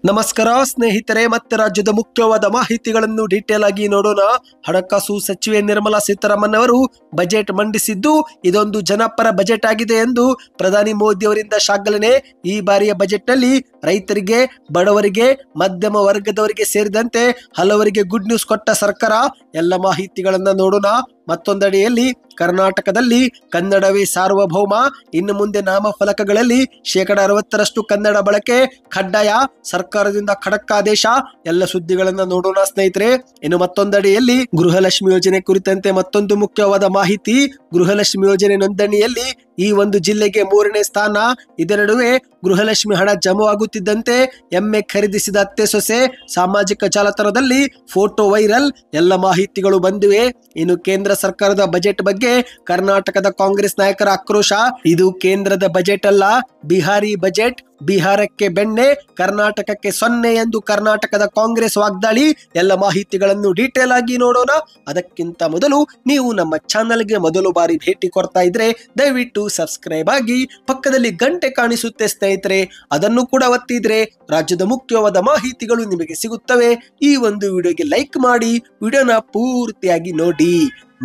ನಮಸ್ಕಾರ ಸ್ನೇಹಿತರೆ, ಮತ್ತೆ ರಾಜ್ಯದ ಮುಖ್ಯವಾದ ಮಾಹಿತಿಗಳನ್ನು ಡೀಟೇಲ್ ಆಗಿ ನೋಡೋಣ. ಹಣಕಾಸು ಸಚಿವೆ ನಿರ್ಮಲಾ ಸೀತಾರಾಮನ್ ಅವರು ಬಜೆಟ್ ಮಂಡಿಸಿದ್ದು ಇದೊಂದು ಜನಪರ ಬಜೆಟ್ ಆಗಿದೆ ಎಂದು ಪ್ರಧಾನಿ ಮೋದಿ ಅವರಿಂದ ಶ್ಲಾಘನೆ. ಈ ಬಾರಿಯ ಬಜೆಟ್ ನಲ್ಲಿ ರೈತರಿಗೆ, ಬಡವರಿಗೆ, ಮಧ್ಯಮ ವರ್ಗದವರಿಗೆ ಸೇರಿದಂತೆ ಹಲವರಿಗೆ ಗುಡ್ ನ್ಯೂಸ್ ಕೊಟ್ಟ ಸರ್ಕಾರ. ಎಲ್ಲ ಮಾಹಿತಿಗಳನ್ನ ನೋಡೋಣ. ಮತ್ತೊಂದೆಡೆಯಲ್ಲಿ ಕರ್ನಾಟಕದಲ್ಲಿ ಕನ್ನಡವೇ ಸಾರ್ವಭೌಮ, ಇನ್ನು ಮುಂದೆ ನಾಮಫಲಕಗಳಲ್ಲಿ 60% ಕನ್ನಡ ಬಳಕೆ ಕಡ್ಡಾಯ, ಸರ್ಕಾರದಿಂದ ಖಡಕ್ ಆದೇಶ. ಎಲ್ಲ ಸುದ್ದಿಗಳನ್ನ ನೋಡೋಣ ಸ್ನೇಹಿತರೆ. ಇನ್ನು ಮತ್ತೊಂದೆಡೆಯಲ್ಲಿ ಗೃಹಲಕ್ಷ್ಮಿ ಯೋಜನೆ ಕುರಿತಂತೆ ಮತ್ತೊಂದು ಮುಖ್ಯವಾದ ಮಾಹಿತಿ. ಗೃಹಲಕ್ಷ್ಮಿ ಯೋಜನೆ ನೋಂದಣಿಯಲ್ಲಿ ಈ ಒಂದು ಜಿಲ್ಲೆಗೆ 3ನೇ ಸ್ಥಾನ. ಇದರ ನಡುವೆ ಗೃಹಲಕ್ಷ್ಮಿ ಹಣ ಜಮವಾಗುತ್ತಿದ್ದಂತೆ ಎಮ್ಮೆ ಖರೀದಿಸಿದ ಅತ್ತೆ ಸೊಸೆ, ಸಾಮಾಜಿಕ ಜಾಲತಾಣದಲ್ಲಿ ಫೋಟೋ ವೈರಲ್. ಎಲ್ಲ ಮಾಹಿತಿಗಳು ಬಂದಿವೆ. ಇನ್ನು ಕೇಂದ್ರ ಸರ್ಕಾರದ ಬಜೆಟ್ ಬಗ್ಗೆ ಕರ್ನಾಟಕದ ಕಾಂಗ್ರೆಸ್ ನಾಯಕರ ಆಕ್ರೋಶ. ಇದು ಕೇಂದ್ರದ ಬಜೆಟ್ ಅಲ್ಲ, ಬಿಹಾರಿ ಬಜೆಟ್. ಬಿಹಾರಕ್ಕೆ ಬೆಣ್ಣೆ, ಕರ್ನಾಟಕಕ್ಕೆ 0 ಎಂದು ಕರ್ನಾಟಕದ ಕಾಂಗ್ರೆಸ್ ವಾಗ್ದಾಳಿ. ಎಲ್ಲ ಮಾಹಿತಿಗಳನ್ನು ಡೀಟೇಲ್ ಆಗಿ ನೋಡೋಣ. ಅದಕ್ಕಿಂತ ಮೊದಲು ನೀವು ನಮ್ಮ ಚಾನಲ್ಗೆ ಮೊದಲು ಬಾರಿ ಭೇಟಿ ಕೊಡ್ತಾ ಇದ್ರೆ ದಯವಿಟ್ಟು ಸಬ್ಸ್ಕ್ರೈಬ್ ಆಗಿ, ಪಕ್ಕದಲ್ಲಿ ಗಂಟೆ ಕಾಣಿಸುತ್ತೆ ಸ್ನೇಹಿತರೆ, ಅದನ್ನು ಕೂಡ ಒತ್ತಿದ್ರೆ ರಾಜ್ಯದ ಮುಖ್ಯವಾದ ಮಾಹಿತಿಗಳು ನಿಮಗೆ ಸಿಗುತ್ತವೆ. ಈ ಒಂದು ವಿಡಿಯೋಗೆ ಲೈಕ್ ಮಾಡಿ, ವಿಡಿಯೋನ ಪೂರ್ತಿಯಾಗಿ ನೋಡಿ.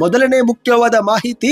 ಮೊದಲನೇ ಮುಖ್ಯವಾದ ಮಾಹಿತಿ.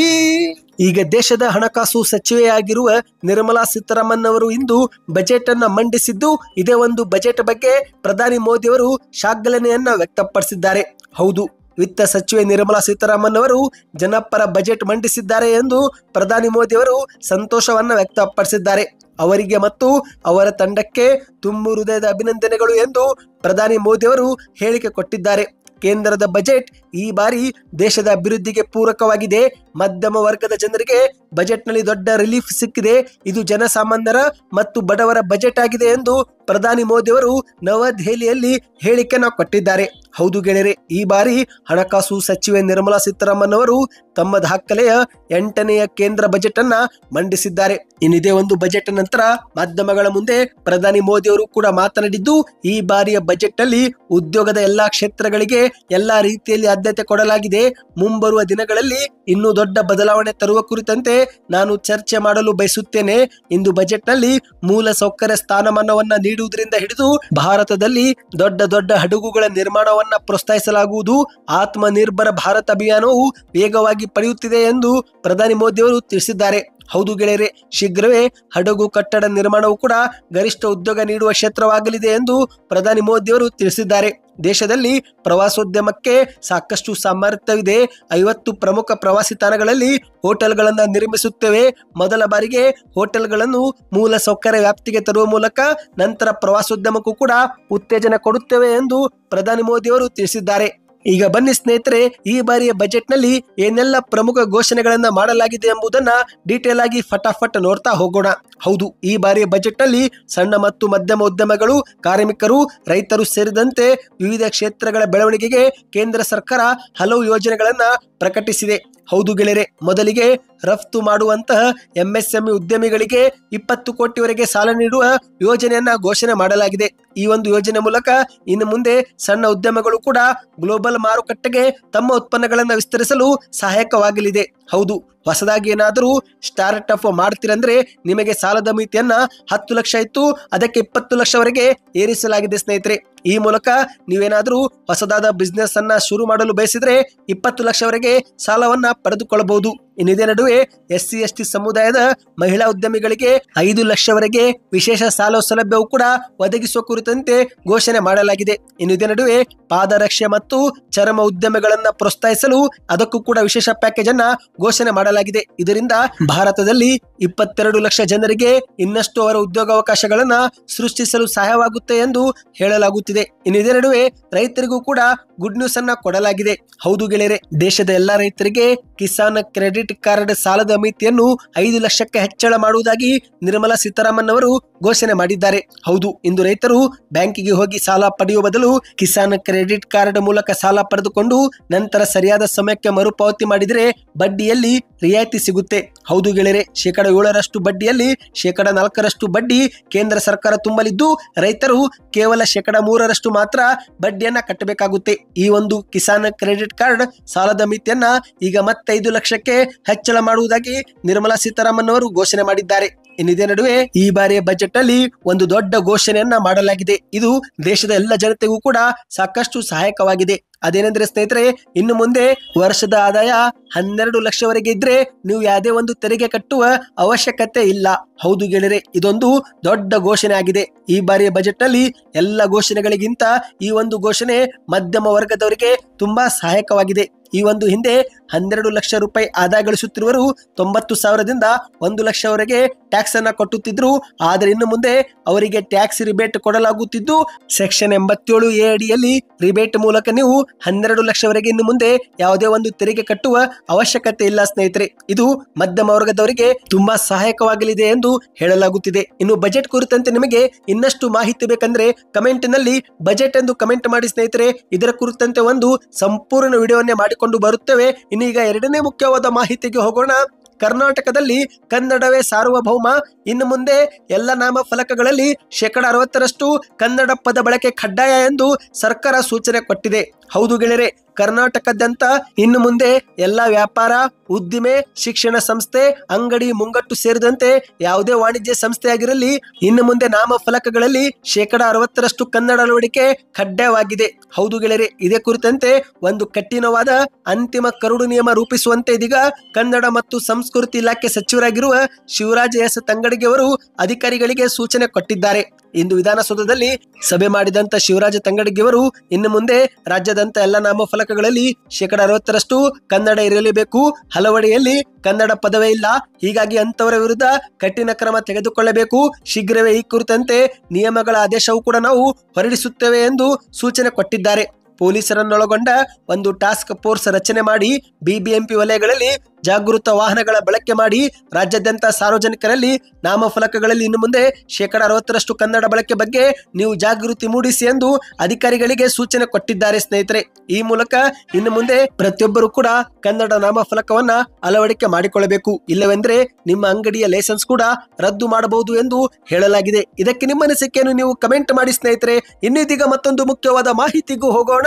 ಈಗ ದೇಶದ ಹಣಕಾಸು ಸಚಿವೆಯಾಗಿರುವ ನಿರ್ಮಲಾ ಸೀತಾರಾಮನ್ ಅವರು ಇಂದು ಬಜೆಟ್ ಅನ್ನ ಮಂಡಿಸಿದ್ದು, ಇದೇ ಒಂದು ಬಜೆಟ್ ಬಗ್ಗೆ ಪ್ರಧಾನಿ ಮೋದಿ ಅವರು ಶ್ಲಾಘನೆಯನ್ನ ವ್ಯಕ್ತಪಡಿಸಿದ್ದಾರೆ. ಹೌದು, ವಿತ್ತ ಸಚಿವೆ ನಿರ್ಮಲಾ ಸೀತಾರಾಮನ್ ಅವರು ಜನಪರ ಬಜೆಟ್ ಮಂಡಿಸಿದ್ದಾರೆ ಎಂದು ಪ್ರಧಾನಿ ಮೋದಿ ಅವರು ಸಂತೋಷವನ್ನ ವ್ಯಕ್ತಪಡಿಸಿದ್ದಾರೆ. ಅವರಿಗೆ ಮತ್ತು ಅವರ ತಂಡಕ್ಕೆ ತುಂಬು ಹೃದಯದ ಅಭಿನಂದನೆಗಳು ಎಂದು ಪ್ರಧಾನಿ ಮೋದಿ ಅವರು ಹೇಳಿಕೆ ಕೊಟ್ಟಿದ್ದಾರೆ. ಕೇಂದ್ರದ ಬಜೆಟ್ ಈ ಬಾರಿ ದೇಶದ ಅಭಿವೃದ್ಧಿಗೆ ಪೂರಕವಾಗಿದೆ. ಮಧ್ಯಮ ವರ್ಗದ ಜನರಿಗೆ ಬಜೆಟ್ನಲ್ಲಿ ದೊಡ್ಡ ರಿಲೀಫ್ ಸಿಕ್ಕಿದೆ. ಇದು ಜನಸಾಮಾನ್ಯರ ಮತ್ತು ಬಡವರ ಬಜೆಟ್ ಆಗಿದೆ ಎಂದು ಪ್ರಧಾನಿ ಮೋದಿ ಅವರು ನವದೆಹಲಿಯಲ್ಲಿ ಹೇಳಿಕೆಯನ್ನು ಕೊಟ್ಟಿದ್ದಾರೆ. ಹೌದು ಗೆಳೆಯರೆ, ಈ ಬಾರಿ ಹಣಕಾಸು ಸಚಿವೆ ನಿರ್ಮಲಾ ಸೀತಾರಾಮನ್ ಅವರು ತಮ್ಮ ದಾಖಲೆಯ 8ನೇ ಕೇಂದ್ರ ಬಜೆಟ್ ಅನ್ನ ಮಂಡಿಸಿದ್ದಾರೆ. ಇನ್ನಿದೇ ಒಂದು ಬಜೆಟ್ ನಂತರ ಮಾಧ್ಯಮಗಳ ಮುಂದೆ ಪ್ರಧಾನಿ ಮೋದಿ ಅವರು ಕೂಡ ಮಾತನಾಡಿದ್ದು, ಈ ಬಾರಿಯ ಬಜೆಟ್ ನಲ್ಲಿ ಉದ್ಯೋಗದ ಎಲ್ಲಾ ಕ್ಷೇತ್ರಗಳಿಗೆ ಎಲ್ಲಾ ರೀತಿಯಲ್ಲಿ ಆದ್ಯತೆ ಕೊಡಲಾಗಿದೆ. ಮುಂಬರುವ ದಿನಗಳಲ್ಲಿ ಇನ್ನೂ ದೊಡ್ಡ ಬದಲಾವಣೆ ತರುವ ಕುರಿತಂತೆ ನಾನು ಚರ್ಚೆ ಮಾಡಲು ಬಯಸುತ್ತೇನೆ. ಇಂದು ಬಜೆಟ್ ನಲ್ಲಿ ಮೂಲ ಸೌಕರ್ಯ ಸ್ಥಾನಮಾನವನ್ನ ನೀಡುವುದರಿಂದ ಹಿಡಿದು ಭಾರತದಲ್ಲಿ ದೊಡ್ಡ ದೊಡ್ಡ ಹಡಗುಗಳ ನಿರ್ಮಾಣವನ್ನ ಪ್ರೋತ್ಸಾಹಿಸಲಾಗುವುದು. ಆತ್ಮ ನಿರ್ಭರ ಭಾರತ ಅಭಿಯಾನವು ವೇಗವಾಗಿ ಪಡೆಯುತ್ತಿದೆ ಎಂದು ಪ್ರಧಾನಿ ಮೋದಿ ಅವರು ತಿಳಿಸಿದ್ದಾರೆ. ಹೌದು ಗೆಳೆಯರೆ, ಶೀಘ್ರವೇ ಹಡಗು ಕಟ್ಟಡ ನಿರ್ಮಾಣವು ಕೂಡ ಗರಿಷ್ಠ ಉದ್ಯೋಗ ನೀಡುವ ಕ್ಷೇತ್ರವಾಗಲಿದೆ ಎಂದು ಪ್ರಧಾನಿ ಮೋದಿ ಅವರು ತಿಳಿಸಿದ್ದಾರೆ. ದೇಶದಲ್ಲಿ ಪ್ರವಾಸೋದ್ಯಮಕ್ಕೆ ಸಾಕಷ್ಟು ಸಾಮರ್ಥ್ಯವಿದೆ. 50 ಪ್ರಮುಖ ಪ್ರವಾಸಿ ತಾಣಗಳಲ್ಲಿ ಹೋಟೆಲ್ಗಳನ್ನು ನಿರ್ಮಿಸುತ್ತೇವೆ. ಮೊದಲ ಬಾರಿಗೆ ಹೋಟೆಲ್ಗಳನ್ನು ಮೂಲ ಸೌಕರ್ಯ ವ್ಯಾಪ್ತಿಗೆ ತರುವ ಮೂಲಕ ನಂತರ ಪ್ರವಾಸೋದ್ಯಮಕ್ಕೂ ಕೂಡ ಉತ್ತೇಜನ ಕೊಡುತ್ತೇವೆ ಎಂದು ಪ್ರಧಾನಿ ಮೋದಿ ಅವರು ತಿಳಿಸಿದ್ದಾರೆ. ಈಗ ಬನ್ನಿ ಸ್ನೇಹಿತರೆ, ಈ ಬಾರಿಯ ಬಜೆಟ್ ನಲ್ಲಿ ಏನೆಲ್ಲ ಪ್ರಮುಖ ಘೋಷಣೆಗಳನ್ನ ಮಾಡಲಾಗಿದೆ ಎಂಬುದನ್ನ ಡೀಟೇಲ್ ಆಗಿ ಫಟಾಫಟ್ ನೋಡ್ತಾ ಹೋಗೋಣ. ಹೌದು, ಈ ಬಾರಿಯ ಬಜೆಟ್ ನಲ್ಲಿ ಸಣ್ಣ ಮತ್ತು ಮಧ್ಯಮ ಉದ್ಯಮಗಳು, ಕಾರ್ಮಿಕರು, ರೈತರು ಸೇರಿದಂತೆ ವಿವಿಧ ಕ್ಷೇತ್ರಗಳ ಬೆಳವಣಿಗೆಗೆ ಕೇಂದ್ರ ಸರ್ಕಾರ ಹಲವು ಯೋಜನೆಗಳನ್ನ ಪ್ರಕಟಿಸಿದೆ. ಹೌದು ಗೆಳೆಯರೆ, ಮೊದಲಿಗೆ ರಫ್ತು ಮಾಡುವಂತಹ ಎಂಎಸ್ಎಂಇ ಉದ್ಯಮಿಗಳಿಗೆ 20 ಕೋಟಿವರೆಗೆ ಸಾಲ ನೀಡುವ ಯೋಜನೆಯನ್ನ ಘೋಷಣೆ ಮಾಡಲಾಗಿದೆ. ಈ ಒಂದು ಯೋಜನೆ ಮೂಲಕ ಇನ್ನು ಮುಂದೆ ಸಣ್ಣ ಉದ್ಯಮಗಳು ಕೂಡ ಗ್ಲೋಬಲ್ ಮಾರುಕಟ್ಟೆಗೆ ತಮ್ಮ ಉತ್ಪನ್ನಗಳನ್ನು ವಿಸ್ತರಿಸಲು ಸಹಾಯಕವಾಗಲಿದೆ. ಹೌದು, ಹೊಸದಾಗಿ ಏನಾದರೂ ಸ್ಟಾರ್ಟ್ ಅಪ್ ಮಾಡ್ತೀರಂದ್ರೆ ನಿಮಗೆ ಸಾಲದ ಮಿತಿಯನ್ನ 10 ಲಕ್ಷ ಇತ್ತು, ಅದಕ್ಕೆ 20 ಲಕ್ಷವರೆಗೆ ಏರಿಸಲಾಗಿದೆ ಸ್ನೇಹಿತರೆ. ಈ ಮೂಲಕ ನೀವೇನಾದ್ರೂ ಹೊಸದಾದ ಬಿಸ್ನೆಸ್ ಅನ್ನ ಶುರು ಮಾಡಲು ಬಯಸಿದ್ರೆ 20 ಲಕ್ಷವರೆಗೆ ಸಾಲವನ್ನ ಪಡೆದುಕೊಳ್ಳಬಹುದು. ಇನ್ನಿದೇ ನಡುವೆ SC ST ಸಮುದಾಯದ ಮಹಿಳಾ ಉದ್ಯಮಿಗಳಿಗೆ 5 ಲಕ್ಷವರೆಗೆ ವಿಶೇಷ ಸಾಲ ಸೌಲಭ್ಯವು ಕೂಡ ಒದಗಿಸುವ ಕುರಿತಂತೆ ಘೋಷಣೆ ಮಾಡಲಾಗಿದೆ. ಇನ್ನಿದೇ ನಡುವೆ ಪಾದರಕ್ಷೆ ಮತ್ತು ಚರ್ಮ ಉದ್ಯಮಗಳನ್ನ ಪ್ರೋತ್ಸಾಹಿಸಲು ಅದಕ್ಕೂ ಕೂಡ ವಿಶೇಷ ಪ್ಯಾಕೇಜ್ ಅನ್ನ ಘೋಷಣೆ ಮಾಡಲಾಗಿದೆ. ಇದರಿಂದ ಭಾರತದಲ್ಲಿ 22 ಲಕ್ಷ ಜನರಿಗೆ ಇನ್ನಷ್ಟು ಅವರ ಉದ್ಯೋಗಾವಕಾಶಗಳನ್ನ ಸೃಷ್ಟಿಸಲು ಸಹಾಯವಾಗುತ್ತೆ ಎಂದು ಹೇಳಲಾಗುತ್ತಿದೆ. ಇನ್ನಿದೇ ನಡುವೆ ರೈತರಿಗೂ ಕೂಡ ಗುಡ್ ನ್ಯೂಸ್ ಅನ್ನ ಕೊಡಲಾಗಿದೆ. ಹೌದು ಗೆಳೆಯರೆ, ದೇಶದ ಎಲ್ಲಾ ರೈತರಿಗೆ ಕಿಸಾನ್ ಕ್ರೆಡಿಟ್ ಕಾರ್ಡ್ ಸಾಲದ ಮಿತಿಯನ್ನು 5 ಲಕ್ಷಕ್ಕೆ ಹೆಚ್ಚಳ ಮಾಡುವುದಾಗಿ ನಿರ್ಮಲಾ ಸೀತಾರಾಮನ್ ಅವರು ಘೋಷಣೆ ಮಾಡಿದ್ದಾರೆ. ಹೌದು, ಇಂದು ರೈತರು ಬ್ಯಾಂಕಿಗೆ ಹೋಗಿ ಸಾಲ ಪಡೆಯುವ ಬದಲು ಕಿಸಾನ್ ಕ್ರೆಡಿಟ್ ಕಾರ್ಡ್ ಮೂಲಕ ಸಾಲ ಪಡೆದುಕೊಂಡು ನಂತರ ಸರಿಯಾದ ಸಮಯಕ್ಕೆ ಮರುಪಾವತಿ ಮಾಡಿದರೆ ಬಡ್ಡಿಯಲ್ಲಿ ರಿಯಾಯಿತಿ ಸಿಗುತ್ತೆ. ಹೌದು ಗೆಳೆಯರೆ, 7% ಬಡ್ಡಿಯಲ್ಲಿ 4% ಬಡ್ಡಿ ಕೇಂದ್ರ ಸರ್ಕಾರ ತುಂಬಲಿದ್ದು, ರೈತರು ಕೇವಲ 3% ಮಾತ್ರ ಬಡ್ಡಿಯನ್ನ ಕಟ್ಟಬೇಕಾಗುತ್ತೆ. ಈ ಒಂದು ಕಿಸಾನ್ ಕ್ರೆಡಿಟ್ ಕಾರ್ಡ್ ಸಾಲದ ಮಿತಿಯನ್ನ ಈಗ ಮತ್ತೆ 5 ಲಕ್ಷಕ್ಕೆ ಹೆಚ್ಚಳ ಮಾಡುವುದಾಗಿ ನಿರ್ಮಲಾ ಸೀತಾರಾಮನ್ ಅವರು ಘೋಷಣೆ ಮಾಡಿದ್ದಾರೆ. ಇನ್ನಿದೇ ನಡುವೆ ಈ ಬಾರಿಯ ಬಜೆಟ್ ನಲ್ಲಿ ಒಂದು ದೊಡ್ಡ ಘೋಷಣೆಯನ್ನ ಮಾಡಲಾಗಿದೆ. ಇದು ದೇಶದ ಎಲ್ಲ ಜನತೆಗೂ ಕೂಡ ಸಾಕಷ್ಟು ಸಹಾಯಕವಾಗಿದೆ. ಅದೇನೆಂದ್ರೆ ಸ್ನೇಹಿತರೆ, ಇನ್ನು ಮುಂದೆ ವರ್ಷದ ಆದಾಯ 12 ಲಕ್ಷವರೆಗೆ ಇದ್ರೆ ನೀವು ಯಾವುದೇ ಒಂದು ತೆರಿಗೆ ಕಟ್ಟುವ ಅವಶ್ಯಕತೆ ಇಲ್ಲ. ಹೌದು ಗೆಳೆಯರೆ, ಇದೊಂದು ದೊಡ್ಡ ಘೋಷಣೆ ಆಗಿದೆ. ಈ ಬಾರಿಯ ಬಜೆಟ್ ನಲ್ಲಿ ಎಲ್ಲ ಘೋಷಣೆಗಳಿಗಿಂತ ಈ ಒಂದು ಘೋಷಣೆ ಮಧ್ಯಮ ವರ್ಗದವರಿಗೆ ತುಂಬಾ ಸಹಾಯಕವಾಗಿದೆ. ಈ ಒಂದು ಹಿಂದೆ 12 ಲಕ್ಷ ರೂಪಾಯಿ ಆದಾಯ ಗಳಿಸುತ್ತಿರುವರು 90,000ದಿಂದ 1 ಲಕ್ಷವರೆಗೆ ಟ್ಯಾಕ್ಸ್ ಅನ್ನ ಕಟ್ಟುತ್ತಿದ್ರು. ಆದರೆ ಇನ್ನು ಮುಂದೆ ಅವರಿಗೆ ಟ್ಯಾಕ್ಸ್ ರಿಬೇಟ್ ಕೊಡಲಾಗುತ್ತಿದ್ದು, ಸೆಕ್ಷನ್ 87A ಅಡಿಯಲ್ಲಿ ರಿಬೇಟ್ ಮೂಲಕ ನೀವು 12 ಲಕ್ಷವರೆಗೆ ಇನ್ನು ಮುಂದೆ ಯಾವುದೇ ಒಂದು ತೆರಿಗೆ ಕಟ್ಟುವ ಅವಶ್ಯಕತೆ ಇಲ್ಲ ಸ್ನೇಹಿತರೆ. ಇದು ಮಧ್ಯಮ ವರ್ಗದವರಿಗೆ ತುಂಬಾ ಸಹಾಯಕವಾಗಲಿದೆ ಎಂದು ಹೇಳಲಾಗುತ್ತಿದೆ. ಇನ್ನು ಬಜೆಟ್ ಕುರಿತಂತೆ ನಿಮಗೆ ಇನ್ನಷ್ಟು ಮಾಹಿತಿ ಬೇಕಂದ್ರೆ ಕಮೆಂಟ್ ನಲ್ಲಿ ಬಜೆಟ್ ಎಂದು ಕಮೆಂಟ್ ಮಾಡಿ ಸ್ನೇಹಿತರೆ. ಇದರ ಕುರಿತಂತೆ ಒಂದು ಸಂಪೂರ್ಣ ವಿಡಿಯೋವನ್ನೇ ಮಾಡಿಕೊಂಡು ಬರುತ್ತೇವೆ. ಇನ್ನೀಗ ಎರಡನೇ ಮುಖ್ಯವಾದ ಮಾಹಿತಿಗೆ ಹೋಗೋಣ. ಕರ್ನಾಟಕದಲ್ಲಿ ಕನ್ನಡವೇ ಸಾರ್ವಭೌಮ. ಇನ್ನು ಮುಂದೆ ಎಲ್ಲ ನಾಮಫಲಕಗಳಲ್ಲಿ 60% ಕನ್ನಡ ಪದ ಬಳಕೆ ಕಡ್ಡಾಯ ಎಂದು ಸರ್ಕಾರ ಸೂಚನೆ ಕೊಟ್ಟಿದೆ. ಹೌದು ಗೆಳೆಯರೆ, ಕರ್ನಾಟಕದಂತ ಇನ್ನು ಮುಂದೆ ಎಲ್ಲ ವ್ಯಾಪಾರ, ಉದ್ದಿಮೆ, ಶಿಕ್ಷಣ ಸಂಸ್ಥೆ, ಅಂಗಡಿ ಮುಂಗಟ್ಟು ಸೇರಿದಂತೆ ಯಾವುದೇ ವಾಣಿಜ್ಯ ಸಂಸ್ಥೆ ಆಗಿರಲಿ, ಇನ್ನು ಮುಂದೆ ನಾಮಫಲಕಗಳಲ್ಲಿ 60% ಕನ್ನಡ ಅಳವಡಿಕೆ ಕಡ್ಡಾಯವಾಗಿದೆ. ಹೌದು ಗೆಳೆಯರೆ, ಇದೇ ಕುರಿತಂತೆ ಒಂದು ಕಠಿಣವಾದ ಅಂತಿಮ ಕರಡು ನಿಯಮ ರೂಪಿಸುವಂತೆ ಇದೀಗ ಕನ್ನಡ ಮತ್ತು ಸಂಸ್ಕೃತಿ ಇಲಾಖೆ ಸಚಿವರಾಗಿರುವ ಶಿವರಾಜ ಎಸ್ ತಂಗಡಗಿ ಅವರು ಅಧಿಕಾರಿಗಳಿಗೆ ಸೂಚನೆ ಕೊಟ್ಟಿದ್ದಾರೆ. ಇಂದು ವಿಧಾನಸೌಧದಲ್ಲಿ ಸಭೆ ಮಾಡಿದಂತ ಶಿವರಾಜ ತಂಗಡಗಿ ಅವರು ಇನ್ನು ಮುಂದೆ ರಾಜ್ಯದಂತ ಎಲ್ಲ ನಾಮಫಲಕಗಳಲ್ಲಿ 60% ಕನ್ನಡ ಇರಲೇಬೇಕು. ಹಲವೆಡೆಯಲ್ಲಿ ಕನ್ನಡ ಪದವೇ ಇಲ್ಲ. ಹೀಗಾಗಿ ಅಂತವರ ವಿರುದ್ಧ ಕಠಿಣ ಕ್ರಮ ತೆಗೆದುಕೊಳ್ಳಬೇಕು. ಶೀಘ್ರವೇ ಈ ಕುರಿತಂತೆ ನಿಯಮಗಳ ಆದೇಶವೂ ಕೂಡ ನಾವು ಹೊರಡಿಸುತ್ತೇವೆ ಎಂದು ಸೂಚನೆ ಕೊಟ್ಟಿದ್ದಾರೆ. ಪೊಲೀಸರನ್ನೊಳಗೊಂಡ ಒಂದು ಟಾಸ್ಕ್ ಫೋರ್ಸ್ ರಚನೆ ಮಾಡಿ ಬಿಬಿಎಂಪಿ ವಲಯಗಳಲ್ಲಿ ಜಾಗೃತ ವಾಹನಗಳ ಬಳಕೆ ಮಾಡಿ ರಾಜ್ಯಾದ್ಯಂತ ಸಾರ್ವಜನಿಕರಲ್ಲಿ ನಾಮಫಲಕಗಳಲ್ಲಿ ಇನ್ನು ಮುಂದೆ 60% ಕನ್ನಡ ಬಳಕೆ ಬಗ್ಗೆ ನೀವು ಜಾಗೃತಿ ಮೂಡಿಸಿ ಎಂದು ಅಧಿಕಾರಿಗಳಿಗೆ ಸೂಚನೆ ಕೊಟ್ಟಿದ್ದಾರೆ ಸ್ನೇಹಿತರೆ. ಈ ಮೂಲಕ ಇನ್ನು ಮುಂದೆ ಪ್ರತಿಯೊಬ್ಬರು ಕೂಡ ಕನ್ನಡ ನಾಮಫಲಕವನ್ನ ಅಳವಡಿಕೆ ಮಾಡಿಕೊಳ್ಳಬೇಕು. ಇಲ್ಲವೆಂದ್ರೆ ನಿಮ್ಮ ಅಂಗಡಿಯ ಲೈಸೆನ್ಸ್ ಕೂಡ ರದ್ದು ಮಾಡಬಹುದು ಎಂದು ಹೇಳಲಾಗಿದೆ. ಇದಕ್ಕೆ ನಿಮ್ಮ ಅನಿಸಿಕೆಯನ್ನು ನೀವು ಕಮೆಂಟ್ ಮಾಡಿ ಸ್ನೇಹಿತರೆ. ಇನ್ನೀಗ ಮತ್ತೊಂದು ಮುಖ್ಯವಾದ ಮಾಹಿತಿಗೂ ಹೋಗೋಣ.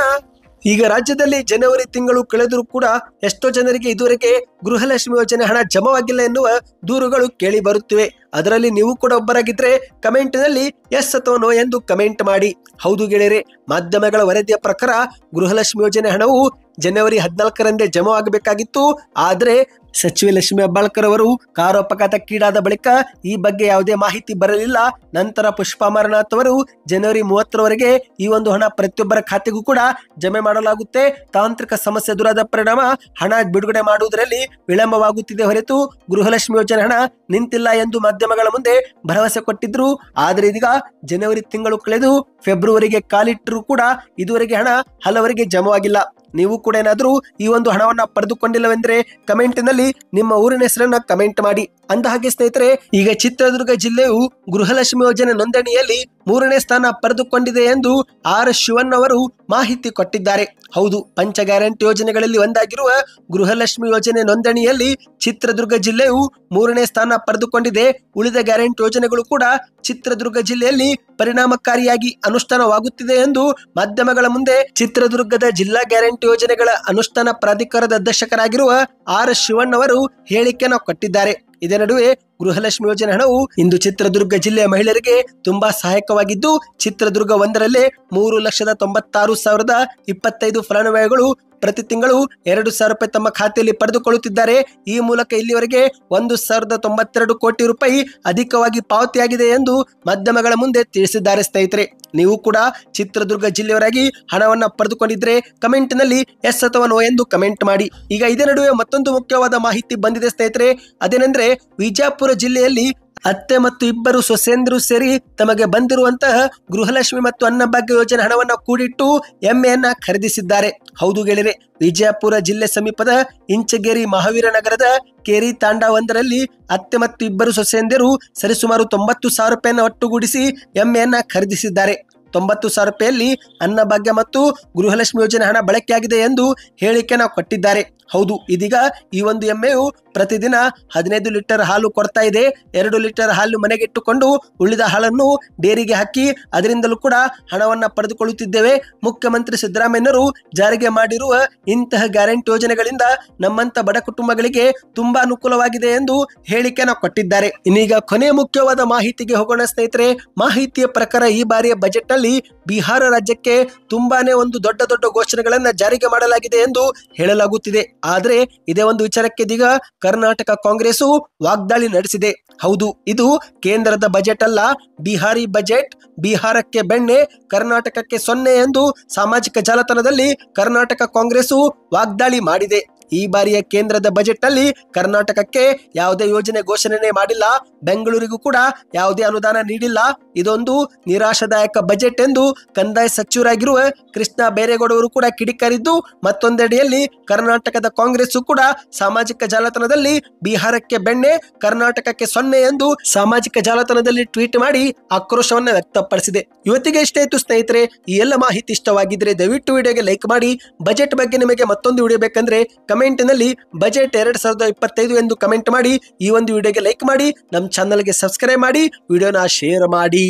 ಈಗ ರಾಜ್ಯದಲ್ಲಿ ಜನವರಿ ತಿಂಗಳು ಕಳೆದರೂ ಕೂಡ ಎಷ್ಟೋ ಜನರಿಗೆ ಇದುವರೆಗೆ ಗೃಹಲಕ್ಷ್ಮಿ ಯೋಜನೆ ಹಣ ಜಮವಾಗಿಲ್ಲ ಎನ್ನುವ ದೂರುಗಳು ಕೇಳಿ ಬರುತ್ತಿವೆ. ಅದರಲ್ಲಿ ನೀವು ಕೂಡ ಒಬ್ಬರಾಗಿದ್ರೆ ಕಮೆಂಟ್ ನಲ್ಲಿ ಎಸ್ ಅಥವಾ ನೋ ಎಂದು ಕಮೆಂಟ್ ಮಾಡಿ. ಹೌದು ಗೆಳೆಯರೆ, ಮಾಧ್ಯಮಗಳ ವರದಿಯ ಪ್ರಕಾರ ಗೃಹಲಕ್ಷ್ಮಿ ಯೋಜನೆ ಹಣವು ಜನವರಿ 14ರಂದೇ ಜಮವಾಗಬೇಕಾಗಿತ್ತು. ಆದರೆ ಸಚಿವೆ ಲಕ್ಷ್ಮಿ ಹೆಬ್ಬಾಳ್ಕರ್ ಅವರು ಕಾರು ಅಪಘಾತಕ್ಕೀಡಾದ ಬಳಿಕ ಈ ಬಗ್ಗೆ ಯಾವುದೇ ಮಾಹಿತಿ ಬರಲಿಲ್ಲ. ನಂತರ ಪುಷ್ಪಾ ಅಮರನಾಥ್ ಅವರು ಜನವರಿ 30ರವರೆಗೆ ಈ ಒಂದು ಹಣ ಪ್ರತಿಯೊಬ್ಬರ ಖಾತೆಗೂ ಕೂಡ ಜಮೆ ಮಾಡಲಾಗುತ್ತೆ. ತಾಂತ್ರಿಕ ಸಮಸ್ಯೆ ಎದುರಾದ ಪರಿಣಾಮ ಹಣ ಬಿಡುಗಡೆ ಮಾಡುವುದರಲ್ಲಿ ವಿಳಂಬವಾಗುತ್ತಿದೆ ಹೊರತು ಗೃಹಲಕ್ಷ್ಮಿ ಯೋಜನೆ ಹಣ ನಿಂತಿಲ್ಲ ಎಂದು ಮಾಧ್ಯಮಗಳ ಮುಂದೆ ಭರವಸೆ ಕೊಟ್ಟಿದ್ರು. ಆದರೆ ಇದೀಗ ಜನವರಿ ತಿಂಗಳು ಕಳೆದು ಫೆಬ್ರವರಿಗೆ ಕಾಲಿಟ್ಟರೂ ಕೂಡ ಇದುವರೆಗೆ ಹಣ ಹಲವರಿಗೆ ಜಮವಾಗಿಲ್ಲ. ನೀವು ಕೂಡ ಏನಾದ್ರೂ ಈ ಒಂದು ಹಣವನ್ನ ಪಡೆದುಕೊಂಡಿಲ್ಲವೆಂದ್ರೆ ಕಮೆಂಟ್ ನಲ್ಲಿ ನಿಮ್ಮ ಊರಿನ ಹೆಸರನ್ನ ಕಮೆಂಟ್ ಮಾಡಿ. ಅಂದ ಹಾಗೆ ಸ್ನೇಹಿತರೆ, ಈಗ ಚಿತ್ರದುರ್ಗ ಜಿಲ್ಲೆಯು ಗೃಹಲಕ್ಷ್ಮಿ ಯೋಜನೆ ನೋಂದಣಿಯಲ್ಲಿ 3ನೇ ಸ್ಥಾನ ಪಡೆದುಕೊಂಡಿದೆ ಎಂದು ಆರ್ ಶಿವನ್ ಅವರು ಮಾಹಿತಿ ಕೊಟ್ಟಿದ್ದಾರೆ. ಹೌದು, ಪಂಚ ಗ್ಯಾರಂಟಿ ಯೋಜನೆಗಳಲ್ಲಿ ಒಂದಾಗಿರುವ ಗೃಹಲಕ್ಷ್ಮಿ ಯೋಜನೆ ನೋಂದಣಿಯಲ್ಲಿ ಚಿತ್ರದುರ್ಗ ಜಿಲ್ಲೆಯು 3ನೇ ಸ್ಥಾನ ಪಡೆದುಕೊಂಡಿದೆ. ಉಳಿದ ಗ್ಯಾರಂಟಿ ಯೋಜನೆಗಳು ಕೂಡ ಚಿತ್ರದುರ್ಗ ಜಿಲ್ಲೆಯಲ್ಲಿ ಪರಿಣಾಮಕಾರಿಯಾಗಿ ಅನುಷ್ಠಾನವಾಗುತ್ತಿದೆ ಎಂದು ಮಾಧ್ಯಮಗಳ ಮುಂದೆ ಚಿತ್ರದುರ್ಗದ ಜಿಲ್ಲಾ ಗ್ಯಾರಂಟಿ ಯೋಜನೆಗಳ ಅನುಷ್ಠಾನ ಪ್ರಾಧಿಕಾರದ ಅಧ್ಯಕ್ಷರಾಗಿರುವ ಆರ್ ಶಿವನ್ ಅವರು ಹೇಳಿಕೆಯನ್ನು ಕೊಟ್ಟಿದ್ದಾರೆ. ಇದೇ ನಡುವೆ ಗೃಹಲಕ್ಷ್ಮಿ ಯೋಜನೆ ಹಣವು ಇಂದು ಚಿತ್ರದುರ್ಗ ಜಿಲ್ಲೆಯ ಮಹಿಳೆಯರಿಗೆ ತುಂಬಾ ಸಹಾಯಕವಾಗಿದ್ದು, ಚಿತ್ರದುರ್ಗ ಒಂದರಲ್ಲೇ 3,96,025 ಫಲಾನುಭವಿಗಳು ಪ್ರತಿ ತಿಂಗಳು 2,000 ರೂಪಾಯಿ ತಮ್ಮ ಖಾತೆಯಲ್ಲಿ ಪಡೆದುಕೊಳ್ಳುತ್ತಿದ್ದಾರೆ. ಈ ಮೂಲಕ ಇಲ್ಲಿವರೆಗೆ 1,092 ಕೋಟಿ ರೂಪಾಯಿ ಅಧಿಕವಾಗಿ ಪಾವತಿಯಾಗಿದೆ ಎಂದು ಮಾಧ್ಯಮಗಳ ಮುಂದೆ ತಿಳಿಸಿದ್ದಾರೆ. ಸ್ನೇಹಿತರೆ, ನೀವು ಕೂಡ ಚಿತ್ರದುರ್ಗ ಜಿಲ್ಲೆಯವರಾಗಿ ಹಣವನ್ನ ಪಡೆದುಕೊಂಡಿದ್ರೆ ಕಮೆಂಟ್ ನಲ್ಲಿ ಎಸ್ ಅಥವಾ ನೋ ಎಂದು ಕಮೆಂಟ್ ಮಾಡಿ. ಈಗ ಇದೇ ನಡುವೆ ಮತ್ತೊಂದು ಮುಖ್ಯವಾದ ಮಾಹಿತಿ ಬಂದಿದೆ ಸ್ನೇಹಿತರೆ. ಅದೇನೆಂದ್ರೆ ವಿಜಯಪುರ ಜಿಲ್ಲೆಯಲ್ಲಿ ಅತ್ತೆ ಮತ್ತು ಇಬ್ಬರು ಸೊಸೆಯಂದಿರು ಸೇರಿ ತಮಗೆ ಬಂದಿರುವಂತಹ ಗೃಹಲಕ್ಷ್ಮಿ ಮತ್ತು ಅನ್ನಭಾಗ್ಯ ಯೋಜನೆ ಹಣವನ್ನ ಕೂಡಿಟ್ಟು ಎಮ್ಮೆಯನ್ನ ಖರೀದಿಸಿದ್ದಾರೆ. ಹೌದು ಗೆಳೆಯರೆ, ವಿಜಯಪುರ ಜಿಲ್ಲೆ ಸಮೀಪದ ಇಂಚಗೇರಿ ಮಹಾವೀರ ನಗರದ ಕೇರಿ ತಾಂಡಾ ಒಂದರಲ್ಲಿ ಅತ್ತೆ ಮತ್ತು ಇಬ್ಬರು ಸೊಸೆಯಂದಿರು ಸರಿಸುಮಾರು 90,000 ರೂಪಾಯಿಯನ್ನು ಒಟ್ಟುಗೂಡಿಸಿ ಎಮ್ಮೆಯನ್ನ ಖರೀದಿಸಿದ್ದಾರೆ. 90,000 ರೂಪಾಯಿಯಲ್ಲಿ ಅನ್ನಭಾಗ್ಯ ಮತ್ತು ಗೃಹಲಕ್ಷ್ಮಿ ಯೋಜನೆ ಹಣ ಬಳಕೆಯಾಗಿದೆ ಎಂದು ಹೇಳಿಕೆಯನ್ನು ಕೊಟ್ಟಿದ್ದಾರೆ. ಹೌದು, ಇದೀಗ ಈ ಒಂದು ಎಮ್ಮೆಯು ಪ್ರತಿದಿನ 15 ಲೀಟರ್ ಹಾಲು ಕೊಡ್ತಾ ಇದೆ. 2 ಲೀಟರ್ ಹಾಲು ಮನೆಗಿಟ್ಟುಕೊಂಡು ಉಳಿದ ಹಾಲನ್ನು ಡೇರಿಗೆ ಹಾಕಿ ಅದರಿಂದಲೂ ಕೂಡ ಹಣವನ್ನ ಪಡೆದುಕೊಳ್ಳುತ್ತಿದ್ದೇವೆ. ಮುಖ್ಯಮಂತ್ರಿ ಸಿದ್ದರಾಮಯ್ಯನವರು ಜಾರಿಗೆ ಮಾಡಿರುವ ಇಂತಹ ಗ್ಯಾರಂಟಿ ಯೋಜನೆಗಳಿಂದ ನಮ್ಮಂತ ಬಡ ಕುಟುಂಬಗಳಿಗೆ ತುಂಬಾ ಅನುಕೂಲವಾಗಿದೆ ಎಂದು ಹೇಳಿಕೆಯನ್ನು ಕೊಟ್ಟಿದ್ದಾರೆ. ಇನ್ನೀಗ ಕೊನೆ ಮುಖ್ಯವಾದ ಮಾಹಿತಿಗೆ ಹೋಗೋಣ ಸ್ನೇಹಿತರೆ. ಮಾಹಿತಿಯ ಪ್ರಕಾರ ಈ ಬಾರಿಯ ಬಜೆಟ್ ನಲ್ಲಿ ಬಿಹಾರ ರಾಜ್ಯಕ್ಕೆ ತುಂಬಾನೇ ಒಂದು ದೊಡ್ಡ ದೊಡ್ಡ ಘೋಷಣೆಗಳನ್ನ ಜಾರಿಗೆ ಮಾಡಲಾಗಿದೆ ಎಂದು ಹೇಳಲಾಗುತ್ತಿದೆ. ಆದ್ರೆ ಇದೇ ಒಂದು ವಿಚಾರಕ್ಕೆ ಇದೀಗ ಕರ್ನಾಟಕ ಕಾಂಗ್ರೆಸ್ ವಾಗ್ದಾಳಿ ನಡೆಸಿದೆ. ಹೌದು, ಇದು ಕೇಂದ್ರದ ಬಜೆಟ್ ಅಲ್ಲ, ಬಿಹಾರಿ ಬಜೆಟ್. ಬಿಹಾರಕ್ಕೆ ಬೆಣ್ಣೆ, ಕರ್ನಾಟಕಕ್ಕೆ ಸೊನ್ನೆ ಎಂದು ಸಾಮಾಜಿಕ ಜಾಲತಾಣದಲ್ಲಿ ಕರ್ನಾಟಕ ಕಾಂಗ್ರೆಸ್ ವಾಗ್ದಾಳಿ ಮಾಡಿದೆ. ಈ ಬಾರಿಯ ಕೇಂದ್ರದ ಬಜೆಟ್ ನಲ್ಲಿ ಕರ್ನಾಟಕಕ್ಕೆ ಯಾವುದೇ ಯೋಜನೆ ಘೋಷಣೆ ಮಾಡಿಲ್ಲ, ಬೆಂಗಳೂರಿಗೂ ಕೂಡ ಯಾವುದೇ ಅನುದಾನ ನೀಡಿಲ್ಲ. ಇದೊಂದು ನಿರಾಶಾದಾಯಕ ಬಜೆಟ್ ಎಂದು ಕಂದಾಯ ಸಚಿವರಾಗಿರುವ ಕೃಷ್ಣ ಬೈರೇಗೌಡರು ಕೂಡ ಕಿಡಿಕಾರಿದ್ದು, ಮತ್ತೊಂದೆಡೆಯಲ್ಲಿ ಕರ್ನಾಟಕದ ಕಾಂಗ್ರೆಸ್ ಕೂಡ ಸಾಮಾಜಿಕ ಜಾಲತಾಣದಲ್ಲಿ ಬಿಹಾರಕ್ಕೆ ಬೆಣ್ಣೆ, ಕರ್ನಾಟಕಕ್ಕೆ ಸೊನ್ನೆ ಎಂದು ಸಾಮಾಜಿಕ ಜಾಲತಾಣದಲ್ಲಿ ಟ್ವೀಟ್ ಮಾಡಿ ಆಕ್ರೋಶವನ್ನ ವ್ಯಕ್ತಪಡಿಸಿದೆ. ಇವತ್ತಿಗೆ ಇಷ್ಟ ಆಯ್ತು ಸ್ನೇಹಿತರೆ. ಈ ಎಲ್ಲ ಮಾಹಿತಿ ಇಷ್ಟವಾಗಿದ್ರೆ ದಯವಿಟ್ಟು ವಿಡಿಯೋಗೆ ಲೈಕ್ ಮಾಡಿ. ಬಜೆಟ್ ಬಗ್ಗೆ ನಿಮಗೆ ಮತ್ತೊಂದು ವಿಡಿಯೋ ಬೇಕಂದ್ರೆ ಕಮೆಂಟ್ ನಲ್ಲಿ ಬಜೆಟ್ 2025 ಎಂದು ಕಮೆಂಟ್ ಮಾಡಿ. ಈ ಒಂದು ವಿಡಿಯೋಗೆ ಲೈಕ್ ಮಾಡಿ, ನಮ್ಮ ಚಾನಲ್ಗೆ ಸಬ್ಸ್ಕ್ರೈಬ್ ಮಾಡಿ, ವಿಡಿಯೋನ ಶೇರ್ ಮಾಡಿ.